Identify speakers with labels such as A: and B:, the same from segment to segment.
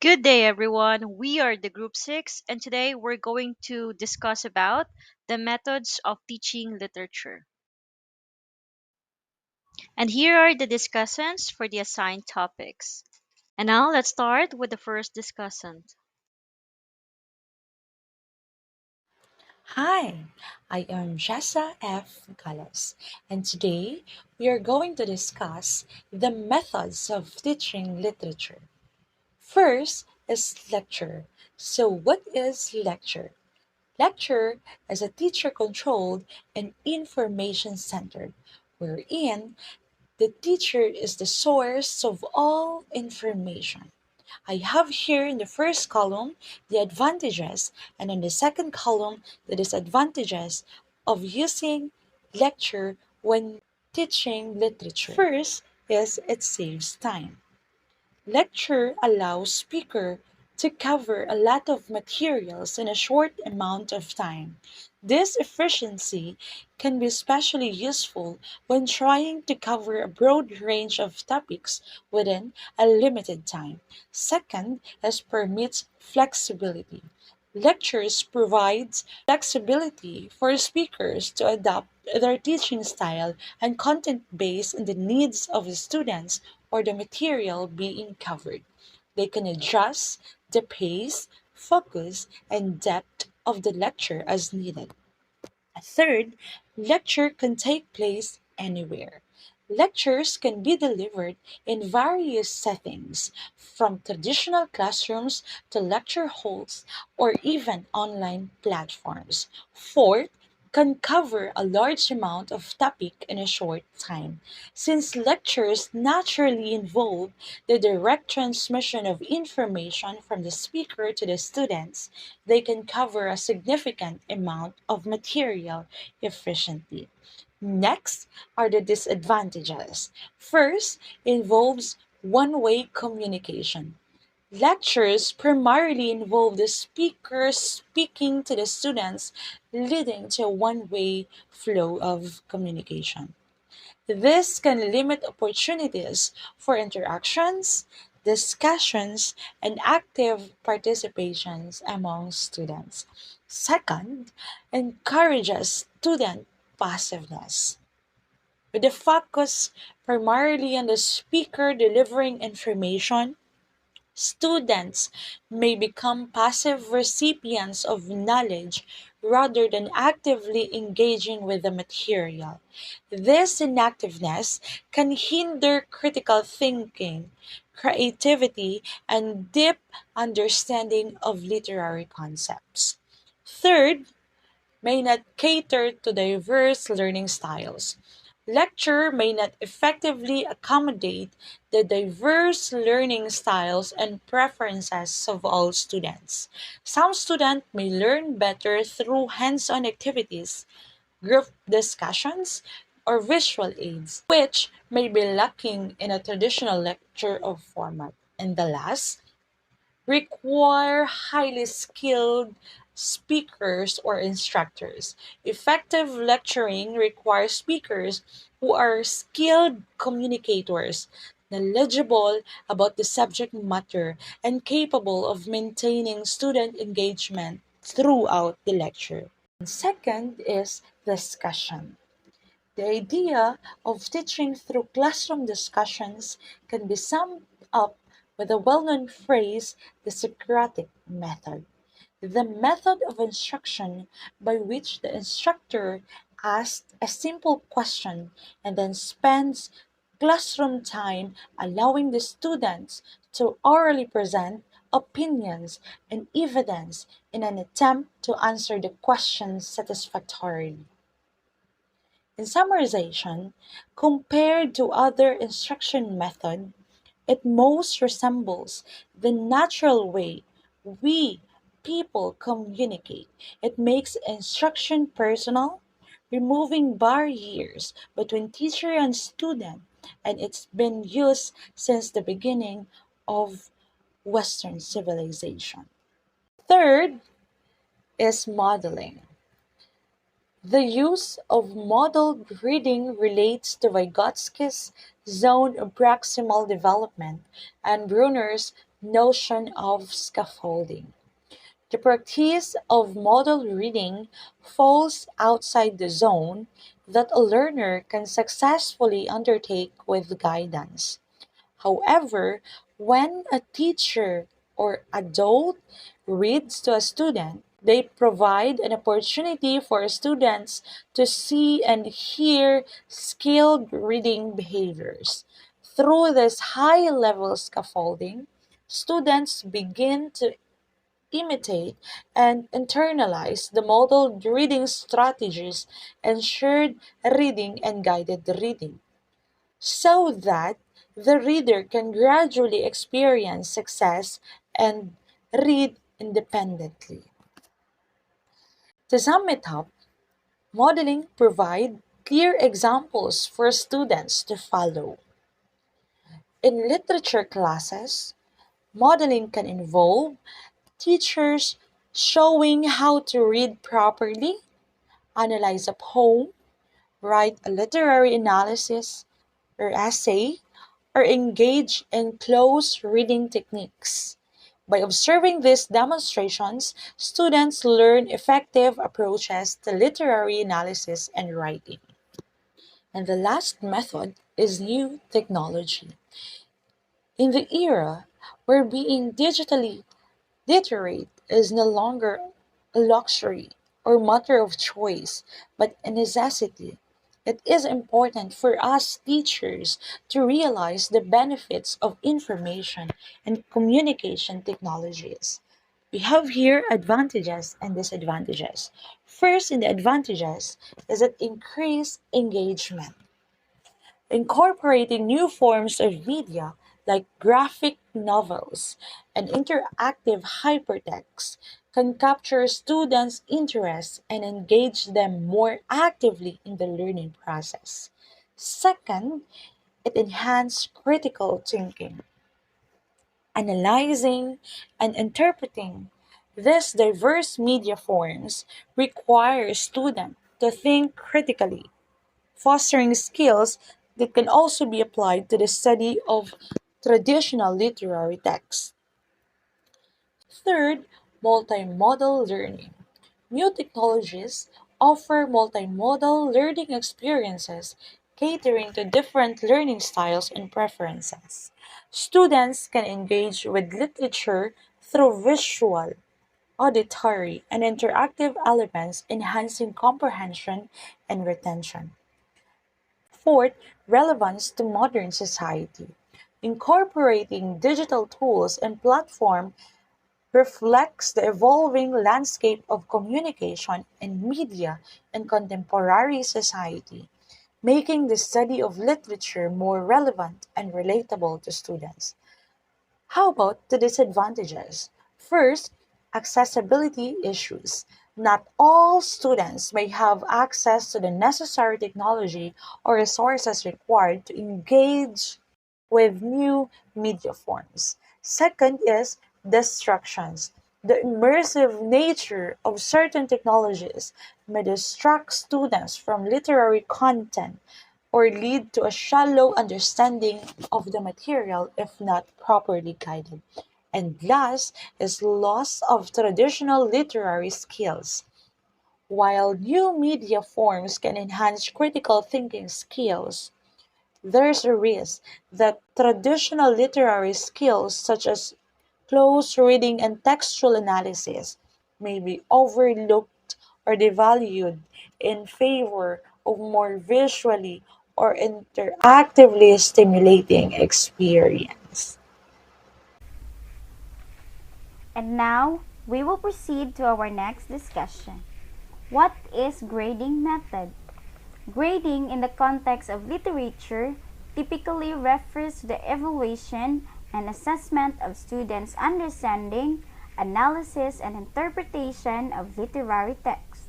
A: Good day, everyone. We are the Group 6, and today we're going to discuss about the methods of teaching literature. And here are the discussants for the assigned topics. And now let's start with the first discussant.
B: Hi, I am Jessa F. Gallas, and today we are going to discuss the methods of teaching literature. First is lecture. So, what is lecture? Lecture is a teacher controlled and information centered, wherein the teacher is the source of all information. I have here in the first column the advantages, and in the second column the disadvantages of using lecture when teaching literature. First is it saves time. Lecture allows speaker to cover a lot of materials in a short amount of time. This efficiency can be especially useful when trying to cover a broad range of topics within a limited time. Second is permits flexibility. Lectures provides flexibility for speakers to adapt their teaching style and content based on the needs of the students or the material being covered. They can adjust the pace, focus, and depth of the lecture as needed. A third, lecture can take place anywhere. Lectures can be delivered in various settings, from traditional classrooms to lecture halls or even online platforms. Fourth, can cover a large amount of topic in a short time. Since lectures naturally involve the direct transmission of information from the speaker to the students, they can cover a significant amount of material efficiently. Next are the disadvantages. First, involves one way communication. Lectures primarily involve the speaker speaking to the students, leading to a one way flow of communication. This can limit opportunities for interactions, discussions, and active participations among students. Second, encourages student passiveness. With the focus primarily on the speaker delivering information, students may become passive recipients of knowledge rather than actively engaging with the material. This inactiveness can hinder critical thinking, creativity, and deep understanding of literary concepts. Third, may not cater to diverse learning styles. Lecture may not effectively accommodate the diverse learning styles and preferences of all students. Some students may learn better through hands on activities, group discussions, or visual aids, which may be lacking in a traditional lecture of format. And the last, require highly skilled speakers or instructors. Effective lecturing requires speakers who are skilled communicators, knowledgeable about the subject matter, and capable of maintaining student engagement throughout the lecture. And second is discussion. The idea of teaching through classroom discussions can be summed up with a well known phrase, the Socratic method. The method of instruction by which the instructor asks a simple question and then spends classroom time allowing the students to orally present opinions and evidence in an attempt to answer the question satisfactorily. In summarization, compared to other instruction method, it most resembles the natural way we people communicate. It makes instruction personal, removing barriers between teacher and student, and it's been used since the beginning of Western civilization. Third is modeling. The use of modeled reading relates to Vygotsky's zone of proximal development and Brunner's notion of scaffolding. The practice of model reading falls outside the zone that a learner can successfully undertake with guidance. However, when a teacher or adult reads to a student, they provide an opportunity for students to see and hear skilled reading behaviors. Through this high level scaffolding, students begin to imitate and internalize the modeled reading strategies, ensured reading and guided reading, so that the reader can gradually experience success and read independently. To sum it up, modeling provide clear examples for students to follow. In literature classes, modeling can involve teachers showing how to read properly, analyze a poem, write a literary analysis or essay, or engage in close reading techniques. By observing these demonstrations, students learn effective approaches to literary analysis and writing. And the last method is new technology. In the era where being digitally literate is no longer a luxury or matter of choice, but a necessity. It is important for us teachers to realize the benefits of information and communication technologies. We have here advantages and disadvantages. First, in the advantages is that increased engagement. Incorporating new forms of media like graphic novels and interactive hypertext can capture students' interest and engage them more actively in the learning process. Second, it enhances critical thinking. Analyzing and interpreting these diverse media forms requires students to think critically, fostering skills that can also be applied to the study of traditional literary texts. Third, multimodal learning. New technologies offer multimodal learning experiences catering to different learning styles and preferences. Students can engage with literature through visual, auditory, and interactive elements, enhancing comprehension and retention. Fourth, relevance to modern society. Incorporating digital tools and platforms reflects the evolving landscape of communication and media in contemporary society, making the study of literature more relevant and relatable to students. How about the disadvantages? First, accessibility issues. Not all students may have access to the necessary technology or resources required to engage with new media forms. Second is distractions. The immersive nature of certain technologies may distract students from literary content or lead to a shallow understanding of the material if not properly guided. And last is loss of traditional literary skills. While new media forms can enhance critical thinking skills, there's a risk that traditional literary skills such as close reading and textual analysis may be overlooked or devalued in favor of more visually or interactively stimulating experience.
C: And now we will proceed to our next discussion. What is grading method? Grading in the context of literature typically refers to the evaluation and assessment of students' understanding, analysis, and interpretation of literary text.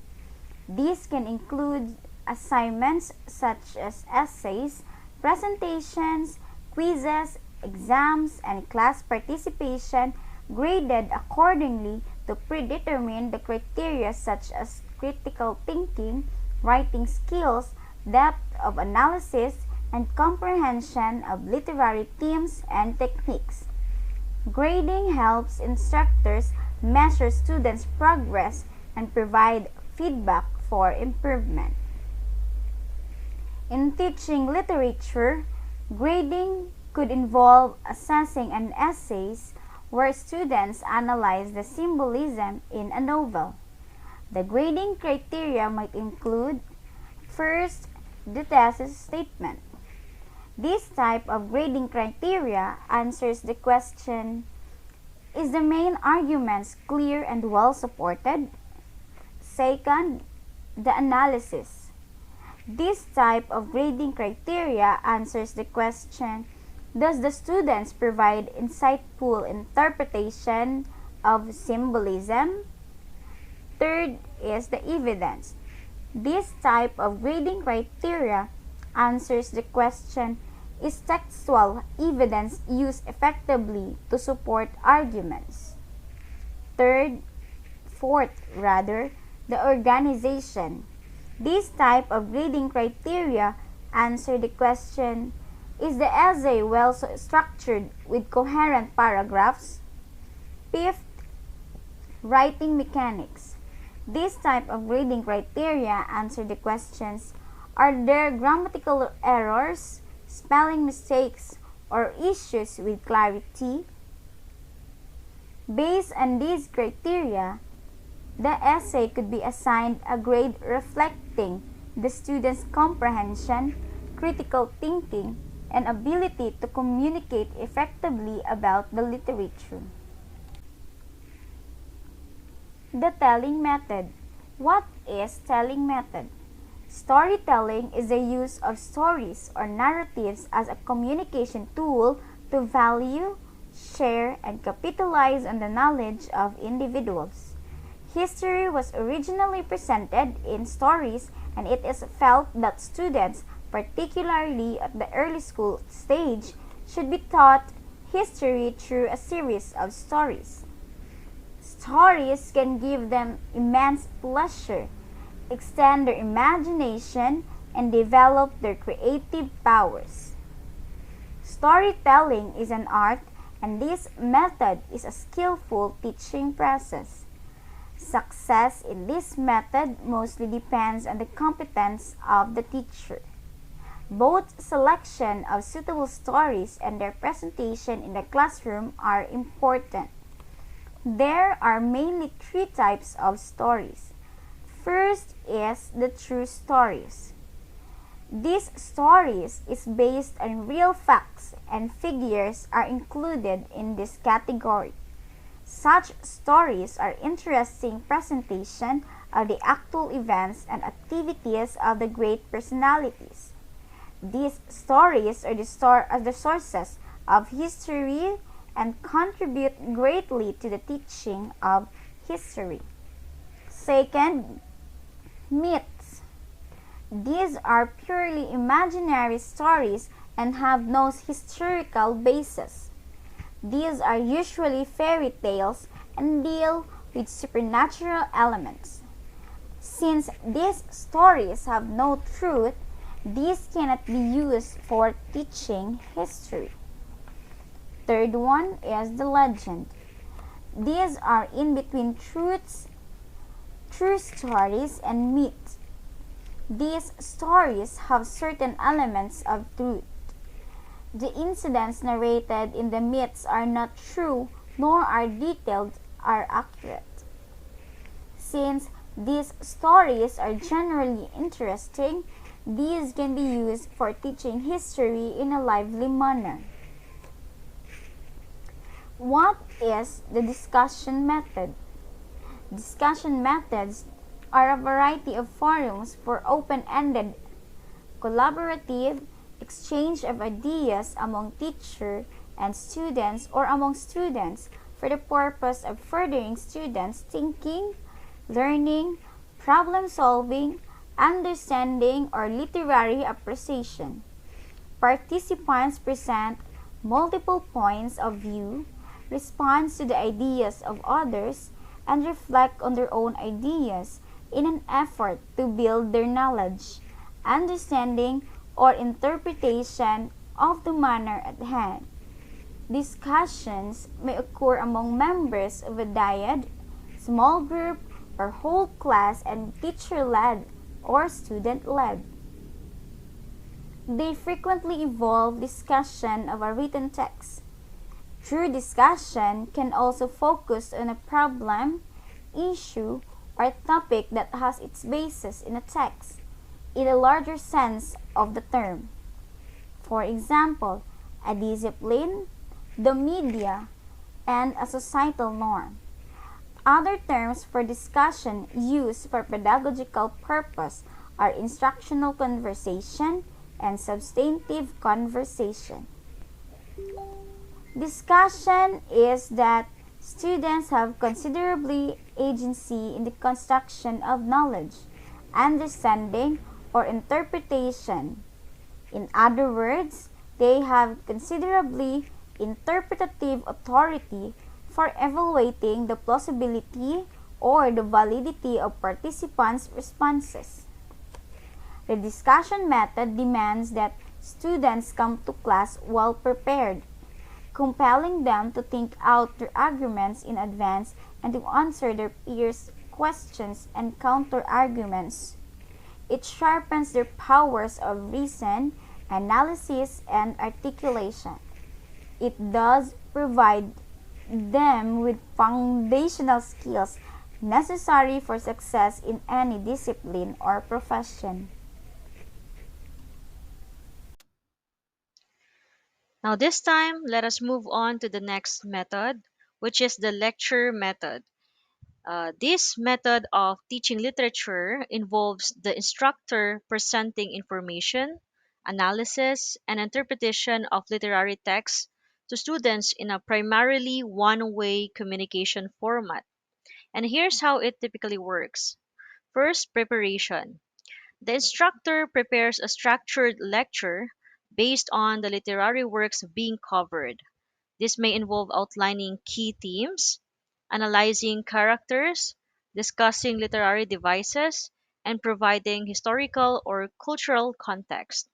C: These can include assignments such as essays, presentations, quizzes, exams, and class participation graded accordingly to predetermine the criteria such as critical thinking, writing skills, depth of analysis, and comprehension of literary themes and techniques. Grading helps instructors measure students' progress and provide feedback for improvement. In teaching literature, grading could involve assessing an essay where students analyze the symbolism in a novel. The grading criteria might include: first, the thesis statement. This type of grading criteria answers the question: is the main arguments clear and well supported? Second, the analysis. This type of grading criteria answers the question: does the students provide insightful interpretation of symbolism? Third is the evidence. This type of grading criteria answers the question: is textual evidence used effectively to support arguments? Fourth, the organization. This type of grading criteria answer the question: is the essay well structured with coherent paragraphs? Fifth, writing mechanics. This type of grading criteria answer the questions: are there grammatical errors, spelling mistakes, or issues with clarity? Based on these criteria, the essay could be assigned a grade reflecting the student's comprehension, critical thinking, and ability to communicate effectively about the literature. The telling method. What is telling method? Storytelling is the use of stories or narratives as a communication tool to value, share, and capitalize on the knowledge of individuals. History was originally presented in stories, and it is felt that students, particularly at the early school stage, should be taught history through a series of stories. Stories can give them immense pleasure, extend their imagination, and develop their creative powers. Storytelling is an art, and this method is a skillful teaching process. Success in this method mostly depends on the competence of the teacher. Both selection of suitable stories and their presentation in the classroom are important. There are mainly three types of stories. First is the true stories. These stories is based on real facts and figures are included in this category. Such stories are interesting presentation of the actual events and activities of the great personalities. These stories are the sources of history and contribute greatly to the teaching of history. Second, myths. These are purely imaginary stories and have no historical basis. These are usually fairy tales and deal with supernatural elements. Since these stories have no truth, these cannot be used for teaching history. Third one is the legend. These are in between true stories and myths. These stories have certain elements of truth. The incidents narrated in the myths are not true, nor are detailed or accurate. Since these stories are generally interesting, these can be used for teaching history in a lively manner. What is the discussion method? Discussion methods are a variety of forums for open-ended, collaborative exchange of ideas among teacher and students or among students for the purpose of furthering students' thinking, learning, problem solving, understanding, or literary appreciation. Participants present multiple points of view, respond to the ideas of others, and reflect on their own ideas in an effort to build their knowledge, understanding, or interpretation of the matter at hand. Discussions may occur among members of a dyad, small group, or whole class and teacher-led or student-led. They frequently involve discussion of a written text. True discussion can also focus on a problem, issue, or topic that has its basis in a text, in a larger sense of the term. For example, a discipline, the media, and a societal norm. Other terms for discussion used for pedagogical purpose are instructional conversation and substantive conversation. Discussion is that students have considerably agency in the construction of knowledge, understanding, or interpretation. In other words, they have considerably interpretative authority for evaluating the plausibility or the validity of participants' responses. The discussion method demands that students come to class well prepared, compelling them to think out their arguments in advance and to answer their peers' questions and counter arguments. It sharpens their powers of reason, analysis, and articulation. It does provide them with foundational skills necessary for success in any discipline or profession.
A: Now, this time, let us move on to the next method, which is the lecture method. This method of teaching literature involves the instructor presenting information, analysis, and interpretation of literary texts to students in a primarily one way communication format. And here's how it typically works. First, preparation. The instructor prepares a structured lecture based on the literary works being covered. This may involve outlining key themes, analyzing characters, discussing literary devices, and providing historical or cultural context.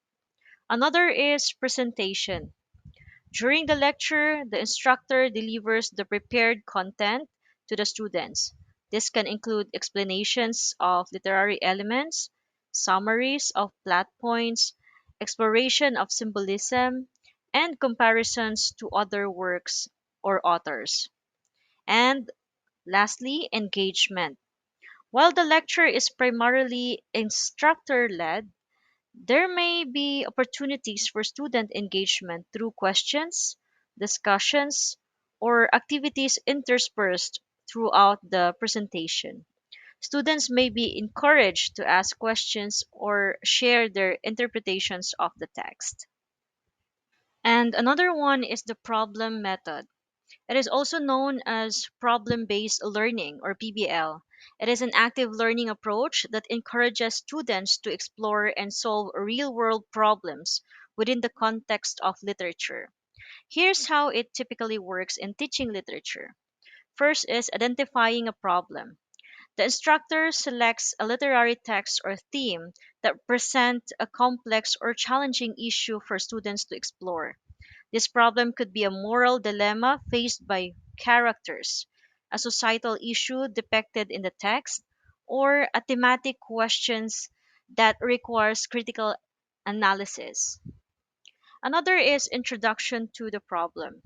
A: Another is presentation. During the lecture, the instructor delivers the prepared content to the students. This can include explanations of literary elements, summaries of plot points, exploration of symbolism, and comparisons to other works or authors. And lastly, engagement. While the lecture is primarily instructor led, there may be opportunities for student engagement through questions, discussions, or activities interspersed throughout the presentation. Students may be encouraged to ask questions or share their interpretations of the text. And another one is the problem method. It is also known as problem based learning or PBL. It is an active learning approach that encourages students to explore and solve real world problems within the context of literature. Here's how it typically works in teaching literature. First is identifying a problem. The instructor selects a literary text or theme that present a complex or challenging issue for students to explore. This problem could be a moral dilemma faced by characters, a societal issue depicted in the text, or a thematic questions that requires critical analysis. Another is introduction to the problem.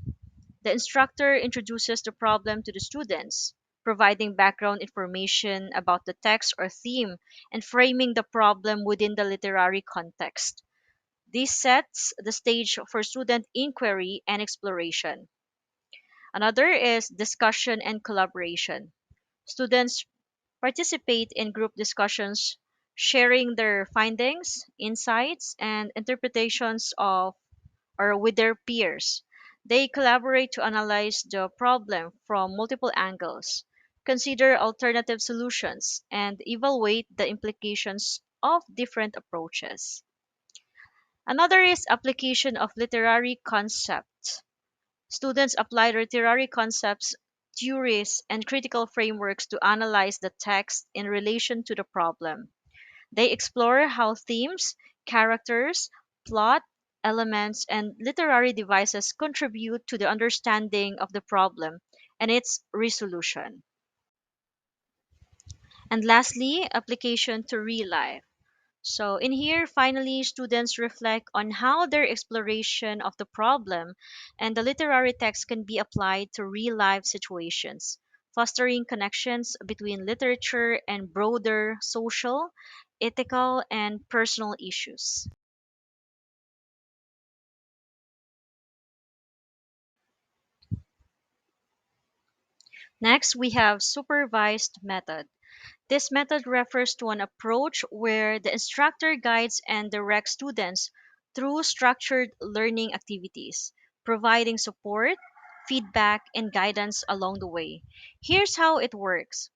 A: The instructor introduces the problem to the students, providing background information about the text or theme and framing the problem within the literary context. This sets the stage for student inquiry and exploration. Another is discussion and collaboration. Students participate in group discussions, sharing their findings, insights, and interpretations of or with their peers. They collaborate to analyze the problem from multiple angles, consider alternative solutions, and evaluate the implications of different approaches. Another is application of literary concepts. Students apply literary concepts, theories, and critical frameworks to analyze the text in relation to the problem. They explore how themes, characters, plot, elements, and literary devices contribute to the understanding of the problem and its resolution. And lastly, application to real life. So, in here, finally, students reflect on how their exploration of the problem and the literary text can be applied to real life situations, fostering connections between literature and broader social, ethical, and personal issues. Next, we have supervised method. This method refers to an approach where the instructor guides and directs students through structured learning activities, providing support, feedback, and guidance along the way. Here's how it works.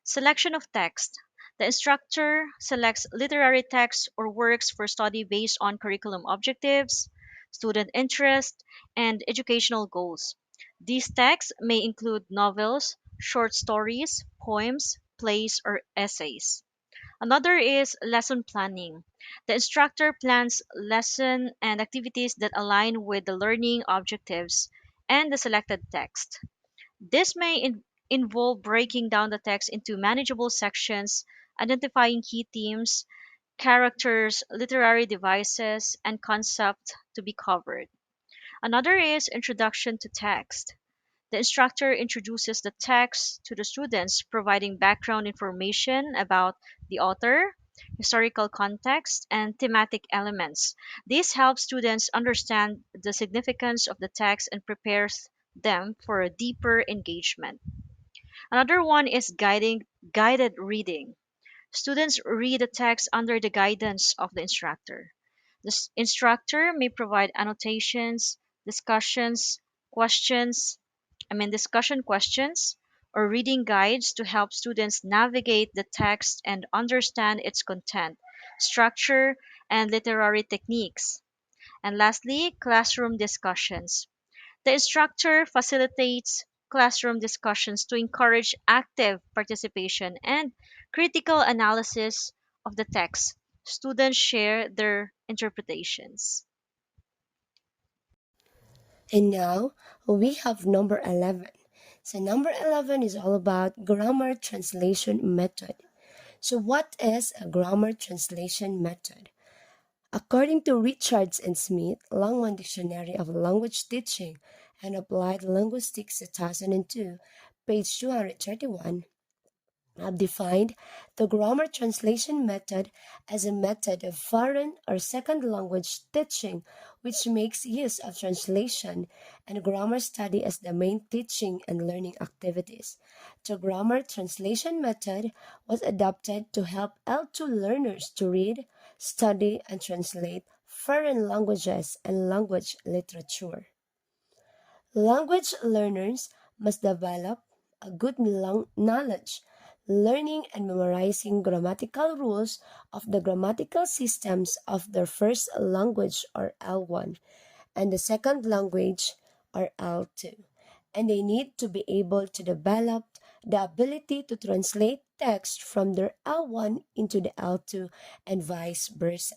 A: Selection of text. The instructor selects literary texts or works for study based on curriculum objectives, student interest, and educational goals. These texts may include novels, short stories, poems, plays, or essays. Another is lesson planning. The instructor plans lesson and activities that align with the learning objectives and the selected text. This may involve breaking down the text into manageable sections, identifying key themes, characters, literary devices, and concepts to be covered. Another is introduction to text. The instructor introduces the text to the students, providing background information about the author, historical context, and thematic elements. This helps students understand the significance of the text and prepares them for a deeper engagement. Another one is guided reading. Students read the text under the guidance of the instructor. The instructor may provide annotations, discussions, questions, discussion questions, or reading guides to help students navigate the text and understand its content, structure, and literary techniques. And lastly, classroom discussions. The instructor facilitates classroom discussions to encourage active participation and critical analysis of the text. Students share their interpretations.
D: And now we have number 11. So, number 11 is all about grammar translation method. So, what is a grammar translation method? According to Richards and Smith, Longman Dictionary of Language Teaching and Applied Linguistics 2002, page 231, have defined the grammar translation method as a method of foreign or second language teaching which makes use of translation and grammar study as the main teaching and learning activities. The grammar translation method was adopted to help L2 learners to read, study, and translate foreign languages and language literature. Language learners must develop a good knowledge, learning and memorizing grammatical rules of the grammatical systems of their first language or L1 and the second language or L2. And they need to be able to develop the ability to translate text from their L1 into the L2 and vice versa.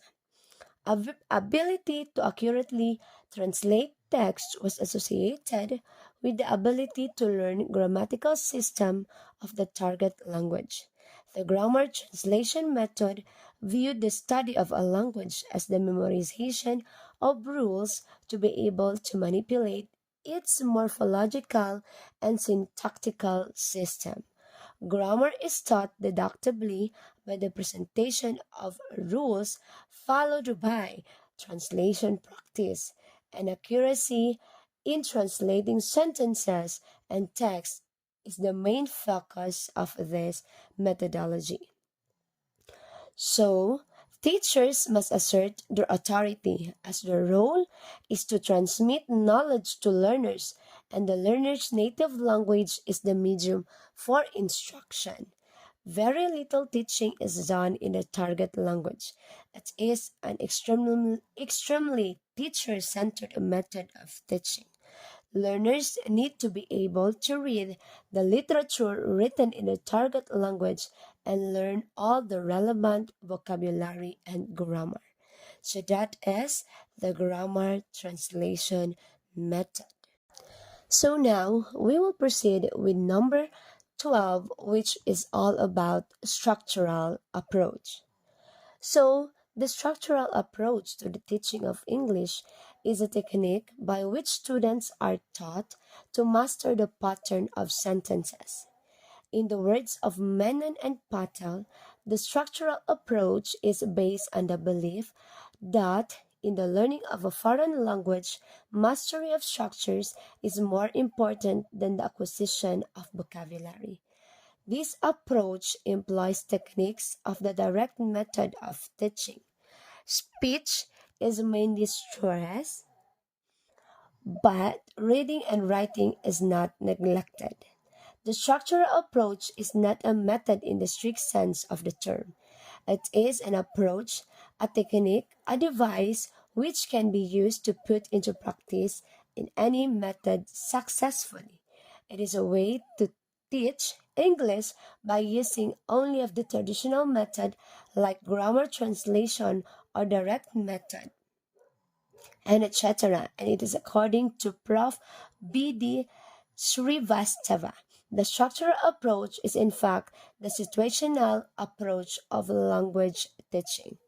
D: Ability to accurately translate text was associated with the ability to learn grammatical system of the target language. The grammar translation method viewed the study of a language as the memorization of rules to be able to manipulate its morphological and syntactical system. Grammar is taught deductively by the presentation of rules followed by translation practice and accuracy in translating sentences and text is the main focus of this methodology. So, teachers must assert their authority as their role is to transmit knowledge to learners, and the learner's native language is the medium for instruction. Very little teaching is done in the target language. It is an extremely teacher centered method of teaching. Learners need to be able to read the literature written in the target language and learn all the relevant vocabulary and grammar. So that is the grammar translation method. So now we will proceed with number 12, which is all about structural approach. So, the structural approach to the teaching of English is a technique by which students are taught to master the pattern of sentences. In the words of Menon and Patel, the structural approach is based on the belief that in the learning of a foreign language, mastery of structures is more important than the acquisition of vocabulary. This approach employs techniques of the direct method of teaching. Speech is mainly stressed, but reading and writing is not neglected. The structural approach is not a method in the strict sense of the term. It is an approach, a technique, a device which can be used to put into practice in any method successfully. It is a way to teach English by using only of the traditional method like grammar translation or direct method and etc. And it is according to Prof. B.D. Srivastava. The structural approach is in fact the situational approach of language teaching.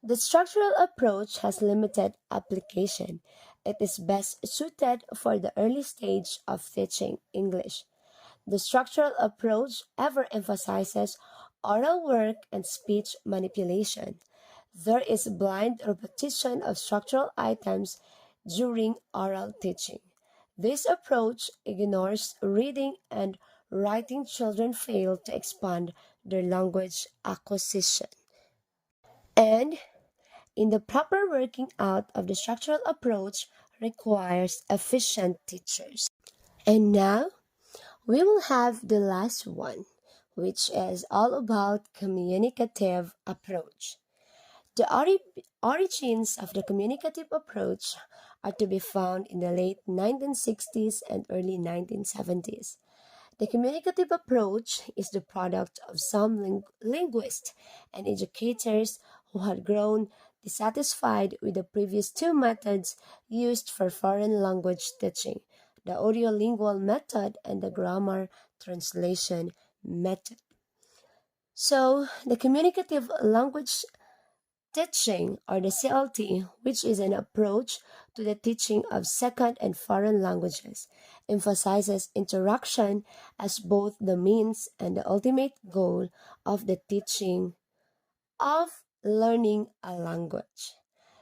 D: The structural approach has limited application. It is best suited for the early stage of teaching English. The structural approach ever emphasizes oral work and speech manipulation. There is blind repetition of structural items during oral teaching. This approach ignores reading and writing. Children fail to expand their language acquisition. And in the proper working out of the structural approach requires efficient teachers. And now we will have the last one, which is all about communicative approach. The origins of the communicative approach are to be found in the late 1960s and early 1970s. The communicative approach is the product of some linguists and educators who had grown dissatisfied with the previous two methods used for foreign language teaching, the audiolingual method and the grammar translation method. So, the communicative language teaching, or the CLT, which is an approach to the teaching of second and foreign languages, emphasizes interaction as both the means and the ultimate goal of the teaching of learning a language.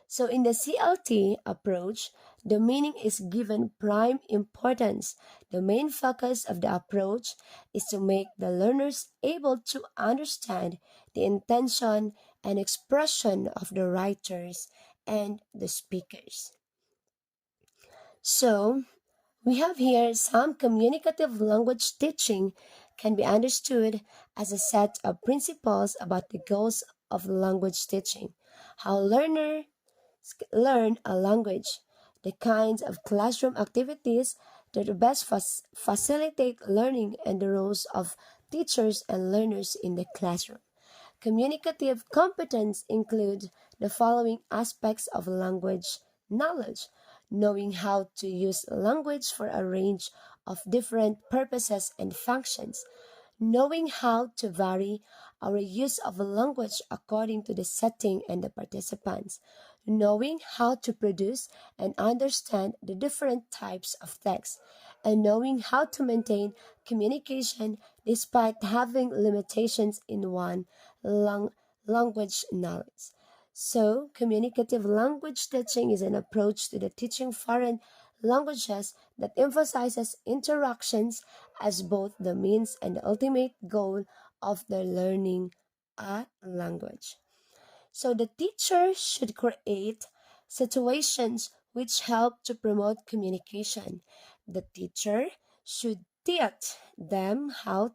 D: So, in the CLT approach, the meaning is given prime importance. The main focus of the approach is to make the learners able to understand the intention and expression of the writers and the speakers. So, we have here some communicative language teaching can be understood as a set of principles about the goals of language teaching, how learners learn a language, the kinds of classroom activities that best facilitate learning, and the roles of teachers and learners in the classroom. Communicative competence include the following aspects of language knowledge: knowing how to use language for a range of different purposes and functions, knowing how to vary our use of language according to the setting and the participants, knowing how to produce and understand the different types of text, and knowing how to maintain communication despite having limitations in one lang- language knowledge. So, communicative language teaching is an approach to the teaching foreign languages that emphasizes interactions as both the means and the ultimate goal of the learning a language. So the teacher should create situations which help to promote communication. The teacher should teach them how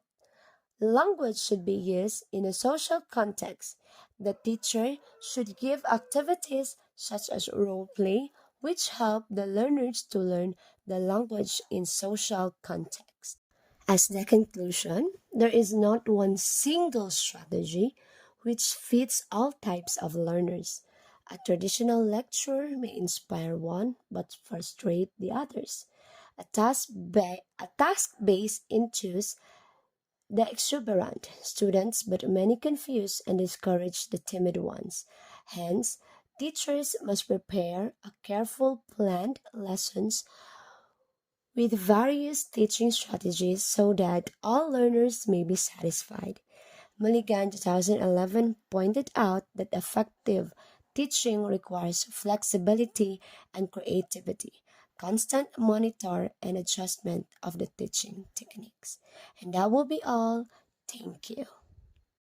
D: language should be used in a social context. The teacher should give activities such as role play, which help the learners to learn the language in social context. As the conclusion, there is not one single strategy which fits all types of learners. A traditional lecture may inspire one but frustrate the others. A task-based enthuse the exuberant students, but many confuse and discourage the timid ones. Hence, teachers must prepare a careful planned lessons with various teaching strategies so that all learners may be satisfied. Mulligan 2011 pointed out that effective teaching requires flexibility and creativity, constant monitor and adjustment of the teaching techniques. And that will be all. Thank you.